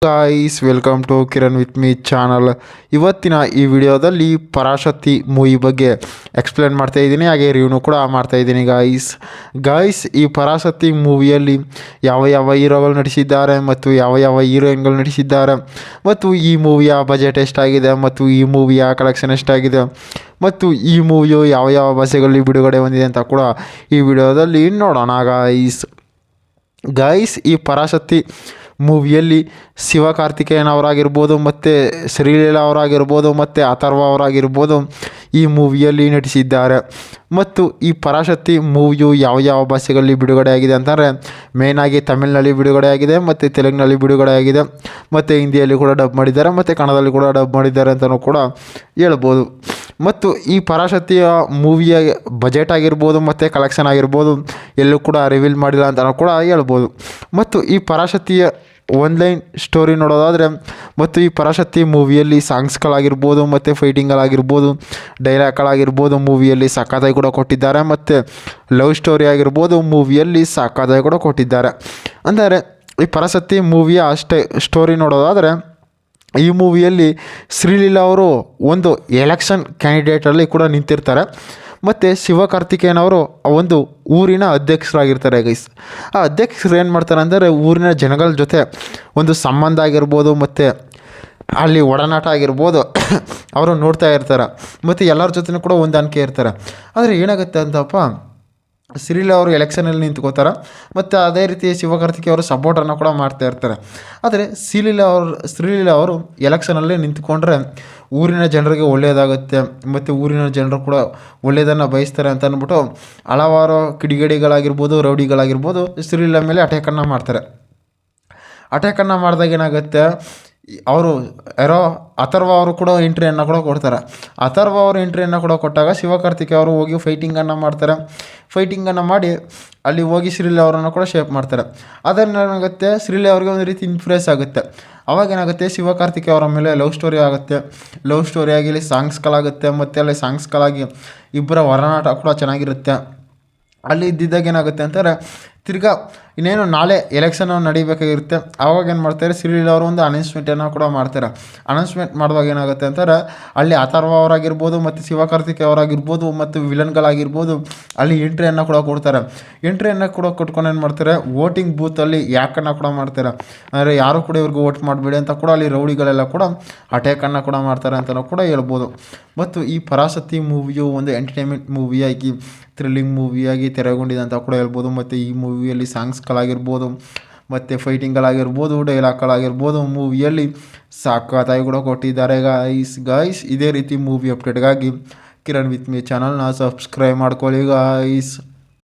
Guys welcome to Kiran with me channel. ಇವತ್ತಿನ ಈ ವಿಡಿಯೋದಲ್ಲಿ ಪರಾಶಕ್ತಿ ಮೂವಿ ಬಗ್ಗೆ ಎಕ್ಸ್ಪ್ಲೇನ್ ಮಾಡ್ತಾ ಇದ್ದೀನಿ, ಹಾಗೆ ರಿವ್ಯೂ ಕೂಡ ಮಾಡ್ತಾ ಇದ್ದೀನಿ. ಗಾಯ್ಸ್ ಈ ಪರಾಶಕ್ತಿ ಮೂವಿಯಲ್ಲಿ ಯಾವ ಯಾವ ಹೀರೋಗಳು ನಟಿಸಿದ್ದಾರೆ ಮತ್ತು ಯಾವ ಯಾವ ಹೀರೋಯಿನ್ಗಳು ನಟಿಸಿದ್ದಾರೆ ಮತ್ತು ಈ ಮೂವಿಯ ಬಜೆಟ್ ಎಷ್ಟಾಗಿದೆ ಮತ್ತು ಈ ಮೂವಿಯ ಕಲೆಕ್ಷನ್ ಎಷ್ಟಾಗಿದೆ ಮತ್ತು ಈ ಮೂವಿಯು ಯಾವ ಯಾವ ಭಾಷೆಗಳಲ್ಲಿ ಬಿಡುಗಡೆ ಹೊಂದಿದೆ ಅಂತ ಕೂಡ ಈ ವಿಡಿಯೋದಲ್ಲಿ ನೋಡೋಣ. ಗಾಯ್ಸ್ ಈ ಪರಾಶಕ್ತಿ ಮೂವಿಯಲ್ಲಿ ಶಿವಕಾರ್ತಿಕೇಯನ್ ಅವರಾಗಿರ್ಬೋದು ಮತ್ತು ಶ್ರೀಲೀಲಾ ಅವರಾಗಿರ್ಬೋದು ಮತ್ತು ಅಥರ್ವ ಅವರಾಗಿರ್ಬೋದು ಈ ಮೂವಿಯಲ್ಲಿ ನಟಿಸಿದ್ದಾರೆ. ಮತ್ತು ಈ ಪರಾಶಕ್ತಿ ಮೂವಿಯು ಯಾವ ಯಾವ ಭಾಷೆಗಳಲ್ಲಿ ಬಿಡುಗಡೆಯಾಗಿದೆ ಅಂತಂದರೆ ಮೇಯ್ನಾಗಿ ತಮಿಳಿನಲ್ಲಿ ಬಿಡುಗಡೆಯಾಗಿದೆ ಮತ್ತು ತೆಲುಗಿನಲ್ಲಿ ಬಿಡುಗಡೆಯಾಗಿದೆ ಮತ್ತು ಹಿಂದಿಯಲ್ಲಿ ಕೂಡ ಡಬ್ ಮಾಡಿದ್ದಾರೆ ಮತ್ತು ಕನ್ನಡದಲ್ಲಿ ಕೂಡ ಡಬ್ ಮಾಡಿದ್ದಾರೆ ಅಂತಲೂ ಕೂಡ ಹೇಳ್ಬೋದು. ಮತ್ತು ಈ ಪರಾಶಕ್ತಿಯ ಮೂವಿಯ ಬಜೆಟ್ ಆಗಿರ್ಬೋದು ಮತ್ತು ಕಲೆಕ್ಷನ್ ಆಗಿರ್ಬೋದು ಎಲ್ಲೂ ಕೂಡ ರಿವೀಲ್ ಮಾಡಿಲ್ಲ ಅಂತಲೂ ಕೂಡ ಹೇಳ್ಬೋದು. ಮತ್ತು ಈ ಪರಾಶಕ್ತಿಯ ಒನ್ಲೈನ್ ಸ್ಟೋರಿ ನೋಡೋದಾದರೆ ಮತ್ತು ಈ ಪರಾಶಕ್ತಿ ಮೂವಿಯಲ್ಲಿ ಸಾಂಗ್ಸ್ಗಳಾಗಿರ್ಬೋದು ಮತ್ತು ಫೈಟಿಂಗ್ಗಳಾಗಿರ್ಬೋದು ಡೈಲಾಗ್ಗಳಾಗಿರ್ಬೋದು ಮೂವಿಯಲ್ಲಿ ಸಖತ್ತಾಗಿ ಕೂಡ ಕೊಟ್ಟಿದ್ದಾರೆ ಮತ್ತು ಲವ್ ಸ್ಟೋರಿ ಆಗಿರ್ಬೋದು ಮೂವಿಯಲ್ಲಿ ಸಖತ್ತಾಗಿ ಕೂಡ ಕೊಟ್ಟಿದ್ದಾರೆ. ಅಂದರೆ ಈ ಪರಾಶಕ್ತಿ ಮೂವಿಯ ಸ್ಟೋರಿ ನೋಡೋದಾದರೆ ಈ ಮೂವಿಯಲ್ಲಿ ಶ್ರೀಲೀಲಾ ಅವರು ಒಂದು ಎಲೆಕ್ಷನ್ ಕ್ಯಾಂಡಿಡೇಟಲ್ಲಿ ಕೂಡ ನಿಂತಿರ್ತಾರೆ ಮತ್ತು ಶಿವಕಾರ್ತಿಕೇಯನ್ ಅವರು ಒಂದು ಊರಿನ ಅಧ್ಯಕ್ಷರಾಗಿರ್ತಾರೆ. ಆ ಅಧ್ಯಕ್ಷರು ಏನು ಮಾಡ್ತಾರೆ ಅಂದರೆ ಊರಿನ ಜನಗಳ ಜೊತೆ ಒಂದು ಸಂಬಂಧ ಆಗಿರ್ಬೋದು ಮತ್ತು ಅಲ್ಲಿ ಒಡನಾಟ ಆಗಿರ್ಬೋದು ಅವರು ನೋಡ್ತಾ ಇರ್ತಾರೆ ಮತ್ತು ಎಲ್ಲರ ಜೊತೆನೂ ಕೂಡ ಹೊಂದಾಣಿಕೆ ಇರ್ತಾರೆ. ಆದರೆ ಏನಾಗುತ್ತೆ ಅಂತಪ್ಪ, ಶ್ರೀಲೀಲಾ ಅವರು ಎಲೆಕ್ಷನಲ್ಲಿ ನಿಂತ್ಕೋತಾರೆ ಮತ್ತು ಅದೇ ರೀತಿ ಶಿವಕಾರ್ತಿಕೇಯನ್ ಅವರು ಸಪೋರ್ಟನ್ನು ಕೂಡ ಮಾಡ್ತಾ ಇರ್ತಾರೆ. ಆದರೆ ಶ್ರೀಲೀಲಾ ಅವರು ಎಲೆಕ್ಷನಲ್ಲಿ ನಿಂತ್ಕೊಂಡ್ರೆ ಊರಿನ ಜನರಿಗೆ ಒಳ್ಳೆಯದಾಗುತ್ತೆ ಮತ್ತು ಊರಿನ ಜನರು ಕೂಡ ಒಳ್ಳೆಯದನ್ನು ಬಯಸ್ತಾರೆ ಅಂತ ಅಂದ್ಬಿಟ್ಟು ಹಲವಾರು ಕಿಡಿಗೇಡಿಗಳಾಗಿರ್ಬೋದು ರೌಡಿಗಳಾಗಿರ್ಬೋದು ಶ್ರೀಲೀಲಾ ಮೇಲೆ ಅಟ್ಯಾಕನ್ನು ಮಾಡ್ತಾರೆ. ಅಟ್ಯಾಕನ್ನು ಮಾಡಿದಾಗ ಏನಾಗುತ್ತೆ, ಅವರು ಯಾರೋ ಅಥರ್ವ ಅವರು ಕೂಡ ಎಂಟ್ರಿಯನ್ನು ಕೂಡ ಕೊಡ್ತಾರೆ. ಅಥರ್ವ ಅವರು ಎಂಟ್ರಿಯನ್ನು ಕೂಡ ಕೊಟ್ಟಾಗ ಶಿವಕಾರ್ತಿಕೇಯನ್ ಅವರು ಹೋಗಿ ಫೈಟಿಂಗನ್ನು ಮಾಡ್ತಾರೆ. ಫೈಟಿಂಗನ್ನು ಮಾಡಿ ಅಲ್ಲಿ ಹೋಗಿ ಶ್ರೀಲೀಲಾ ಅವರನ್ನು ಕೂಡ ಶೇಪ್ ಮಾಡ್ತಾರೆ. ಅದನ್ನೇನಾಗುತ್ತೆ, ಶ್ರೀಲೀಲಾ ಅವರಿಗೆ ಒಂದು ರೀತಿ ಇನ್ಫ್ಲೂಯೆನ್ಸ್ ಆಗುತ್ತೆ. ಅವಾಗೇನಾಗುತ್ತೆ, ಶಿವಕಾರ್ತಿಕೇಯನ್ ಅವರ ಮೇಲೆ ಲವ್ ಸ್ಟೋರಿ ಆಗುತ್ತೆ. ಲವ್ ಸ್ಟೋರಿ ಆಗಿ ಇಲ್ಲಿ ಸಾಂಗ್ಸ್ಗಳಾಗುತ್ತೆ ಮತ್ತು ಅಲ್ಲಿ ಸಾಂಗ್ಸ್ಗಳಾಗಿ ಇಬ್ಬರ ಒಡನಾಟ ಕೂಡ ಚೆನ್ನಾಗಿರುತ್ತೆ. ಅಲ್ಲಿ ಇದ್ದಿದ್ದಾಗ ಏನಾಗುತ್ತೆ ಅಂತಾರೆ, ತಿರ್ಗಾ ಇನ್ನೇನು ನಾಳೆ ಎಲೆಕ್ಷನ್ ನಡೀಬೇಕಾಗಿರುತ್ತೆ. ಆವಾಗ ಏನು ಮಾಡ್ತಾರೆ, ಶ್ರೀಲೀಲಾ ಅವರು ಒಂದು ಅನೌನ್ಸ್ಮೆಂಟನ್ನು ಕೂಡ ಮಾಡ್ತಾರೆ. ಅನೌನ್ಸ್ಮೆಂಟ್ ಮಾಡುವಾಗ ಏನಾಗುತ್ತೆ ಅಂತಾರೆ, ಅಲ್ಲಿ ಅಥರ್ವ ಅವರಾಗಿರ್ಬೋದು ಮತ್ತು ಶಿವಕಾರ್ತಿಕೇಯನ್ ಅವರಾಗಿರ್ಬೋದು ಮತ್ತು ವಿಲನ್ಗಳಾಗಿರ್ಬೋದು ಅಲ್ಲಿ ಎಂಟ್ರಿಯನ್ನು ಕೂಡ ಕೊಡ್ತಾರೆ. ಎಂಟ್ರಿಯನ್ನು ಕೂಡ ಕೊಟ್ಕೊಂಡು ಏನು ಮಾಡ್ತಾರೆ, ವೋಟಿಂಗ್ ಬೂತಲ್ಲಿ ಯಾಕನ್ನು ಕೂಡ ಮಾಡ್ತಾರೆ. ಅಂದರೆ ಯಾರು ಕೂಡ ಇವ್ರಿಗೆ ವೋಟ್ ಮಾಡಬೇಡಿ ಅಂತ ಕೂಡ ಅಲ್ಲಿ ರೌಡಿಗಳೆಲ್ಲ ಕೂಡ ಅಟ್ಯಾಕನ್ನು ಕೂಡ ಮಾಡ್ತಾರೆ ಅಂತಲೂ ಕೂಡ ಹೇಳ್ಬೋದು. ಮತ್ತು ಈ ಪರಾಶಕ್ತಿ ಮೂವಿಯು ಒಂದು ಎಂಟರ್ಟೈನ್ಮೆಂಟ್ ಮೂವಿಯಾಗಿ ಥ್ರಿಲ್ಲಿಂಗ್ ಮೂವಿಯಾಗಿ ತೆರೆಗೊಂಡಿದೆ ಅಂತ ಕೂಡ ಹೇಳ್ಬೋದು. ಮತ್ತು ಈ ಮೂವಿಯಲ್ಲಿ ಸಾಂಗ್ಸ್ಗಳಾಗಿರ್ಬೋದು ಮತ್ತು ಫೈಟಿಂಗ್ಗಳಾಗಿರ್ಬೋದು ಡೈಲಾಗ್ಗಳಾಗಿರ್ಬೋದು ಮೂವಿಯಲ್ಲಿ ಸಖತ್ತಾಗಿ ಕೂಡ ಕೊಟ್ಟಿದ್ದಾರೆ. ಗಾಯ್ಸ್ ಇದೇ ರೀತಿ ಮೂವಿ ಅಪ್ಡೇಟ್ಗಾಗಿ ಕಿರಣ್ ವಿತ್ ಮೀ ಚಾನಲ್ನ ಸಬ್ಸ್ಕ್ರೈಬ್ ಮಾಡ್ಕೊಳ್ಳಿ ಗಾಯ್ಸ್.